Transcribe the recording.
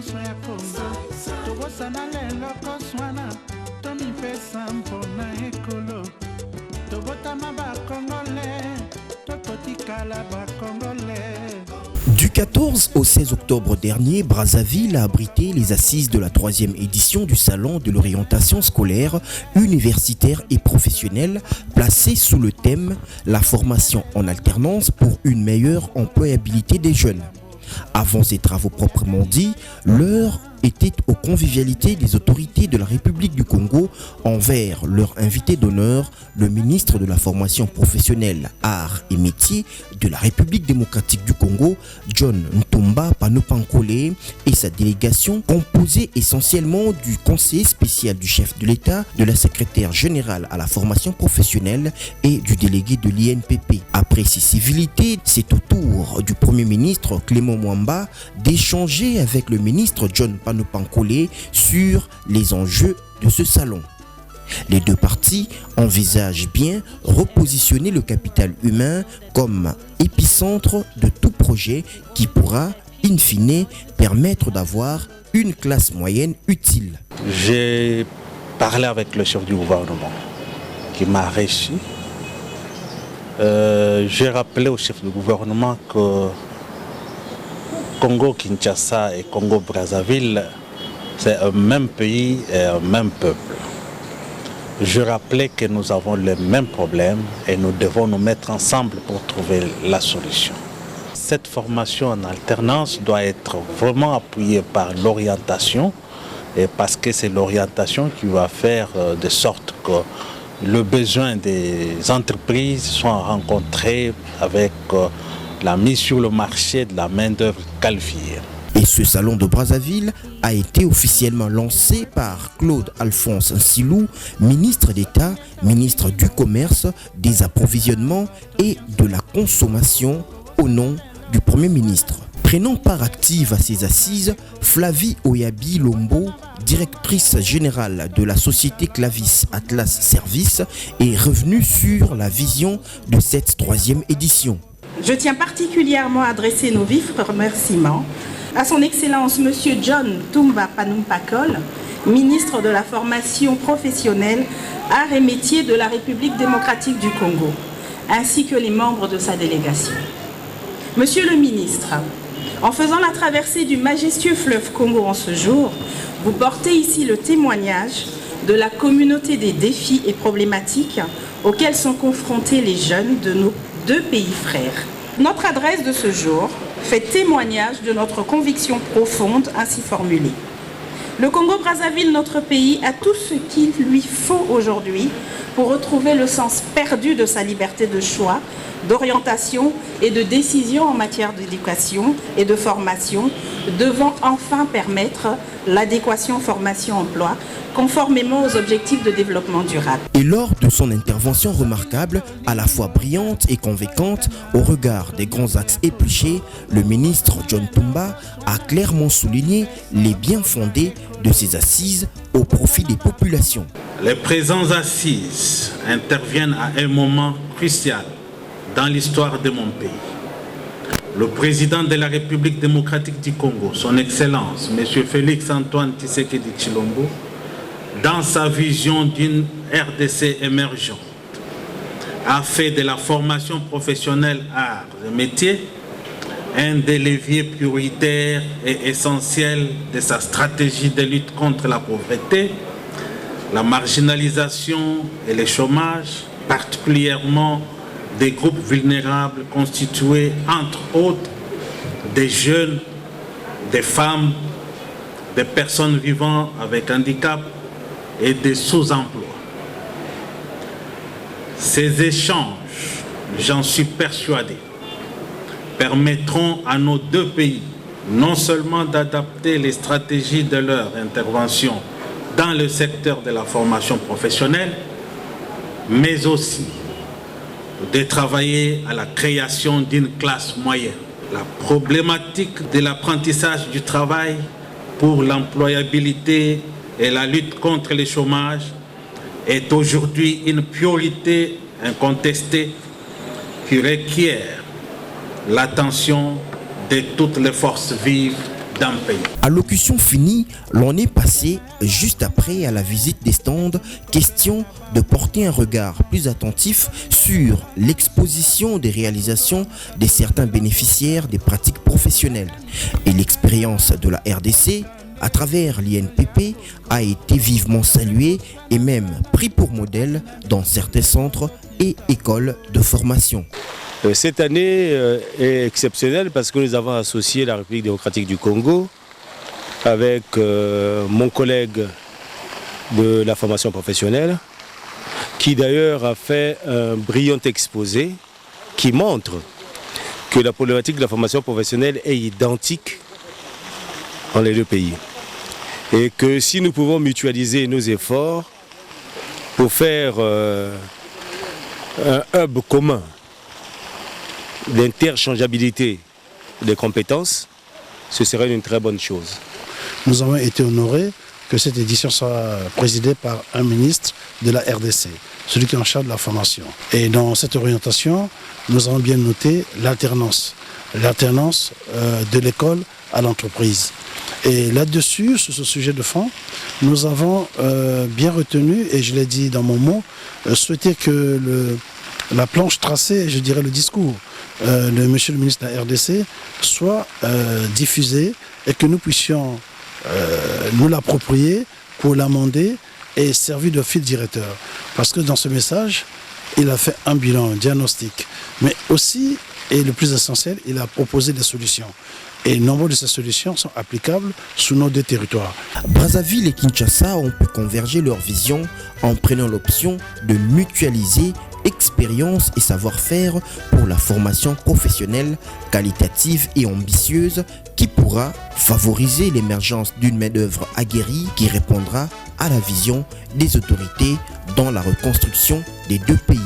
nyonso ya Kongo tobosana lelo koswana tomipesa mpona ekolo tobotama bakongole tokotikala bakongole. Du 14 au 16 octobre dernier, Brazzaville a abrité les assises de la 3e édition du Salon de l'orientation scolaire, universitaire et professionnelle, placé sous le thème « La formation en alternance pour une meilleure employabilité des jeunes ». Avant ces travaux proprement dits, l'heure était aux convivialités des autorités de la République du Congo envers leur invité d'honneur, le ministre de la formation professionnelle, arts et métiers de la République démocratique du Congo, John Ntumba Panopankole, et sa délégation composée essentiellement du conseiller spécial du chef de l'État, de la secrétaire générale à la formation professionnelle et du délégué de l'INPP. Après ces civilités, c'est au tour du Premier ministre Clément Mwamba d'échanger avec le ministre John Panopankole sur les enjeux de ce salon. Les deux parties envisagent bien repositionner le capital humain comme épicentre de tout projet qui pourra, in fine, permettre d'avoir une classe moyenne utile. J'ai parlé avec le chef du gouvernement qui m'a reçu. J'ai rappelé au chef du gouvernement que Congo-Kinshasa et Congo-Brazzaville, c'est un même pays et un même peuple. Je rappelais que nous avons les mêmes problèmes et nous devons nous mettre ensemble pour trouver la solution. Cette formation en alternance doit être vraiment appuyée par l'orientation, et parce que c'est l'orientation qui va faire de sorte que le besoin des entreprises soit rencontré avec la mise sur le marché de la main-d'œuvre qualifiée. Et ce salon de Brazzaville a été officiellement lancé par Claude Alphonse Nsilou, ministre d'État, ministre du Commerce, des Approvisionnements et de la Consommation, au nom du Premier ministre. Prenant part active à ces assises, Flavie Oyabi Lombo, directrice générale de la société Clavis Atlas Service, est revenue sur la vision de cette 3e édition. Je tiens particulièrement à adresser nos vifs remerciements à son Excellence M. John Ntumba Panopankole, ministre de la formation professionnelle, arts et métiers de la République démocratique du Congo, ainsi que les membres de sa délégation. Monsieur le ministre, en faisant la traversée du majestueux fleuve Congo en ce jour, vous portez ici le témoignage de la communauté des défis et problématiques auxquels sont confrontés les jeunes de nos deux pays frères. Notre adresse de ce jour fait témoignage de notre conviction profonde ainsi formulée. Le Congo-Brazzaville, notre pays, a tout ce qu'il lui faut aujourd'hui pour retrouver le sens perdu de sa liberté de choix, d'orientation et de décision en matière d'éducation et de formation, devant enfin permettre l'adéquation formation-emploi conformément aux objectifs de développement durable. Et lors de son intervention remarquable, à la fois brillante et convaincante, au regard des grands axes épluchés, le ministre John Ntumba a clairement souligné les biens fondés de ces assises au profit des populations. Les présentes assises interviennent à un moment crucial dans l'histoire de mon pays. Le président de la République démocratique du Congo, son Excellence, M. Félix Antoine Tshisekedi Tshilombo, dans sa vision d'une RDC émergente, a fait de la formation professionnelle arts et métiers un des leviers prioritaires et essentiels de sa stratégie de lutte contre la pauvreté, la marginalisation et le chômage, particulièrement des groupes vulnérables constitués entre autres des jeunes, des femmes, des personnes vivant avec handicap et des sous-emplois. Ces échanges, j'en suis persuadé, permettront à nos deux pays non seulement d'adapter les stratégies de leur intervention dans le secteur de la formation professionnelle, mais aussi de travailler à la création d'une classe moyenne. La problématique de l'apprentissage du travail pour l'employabilité et la lutte contre le chômage est aujourd'hui une priorité incontestée qui requiert l'attention de toutes les forces vives d'un pays. Allocution finie, l'on est passé juste après à la visite des stands, question de porter un regard plus attentif sur l'exposition des réalisations de certains bénéficiaires des pratiques professionnelles. Et l'expérience de la RDC à travers l'INPP a été vivement saluée et même pris pour modèle dans certains centres et écoles de formation. Cette année est exceptionnelle parce que nous avons associé la République démocratique du Congo avec mon collègue de la formation professionnelle qui d'ailleurs a fait un brillant exposé qui montre que la problématique de la formation professionnelle est identique dans les deux pays. Et que si nous pouvons mutualiser nos efforts pour faire un hub commun d'interchangeabilité des compétences, ce serait une très bonne chose. Nous avons été honorés que cette édition soit présidée par un ministre de la RDC, celui qui est en charge de la formation. Et dans cette orientation, nous avons bien noté l'alternance de l'école à l'entreprise. Et là-dessus, sur ce sujet de fond, nous avons bien retenu, et je l'ai dit dans mon mot, souhaiter que la planche tracée, je dirais le discours de monsieur le ministre de la RDC soit diffusée et que nous puissions nous l'approprier pour l'amender et servir de fil directeur. Parce que dans ce message, il a fait un bilan, un diagnostic, mais aussi, et le plus essentiel, il a proposé des solutions. Et nombre de ces solutions sont applicables sur nos deux territoires. Brazzaville et Kinshasa ont pu converger leurs visions en prenant l'option de mutualiser expérience et savoir-faire pour la formation professionnelle qualitative et ambitieuse qui pourra favoriser l'émergence d'une main-d'œuvre aguerrie qui répondra à la vision des autorités dans la reconstruction des deux pays.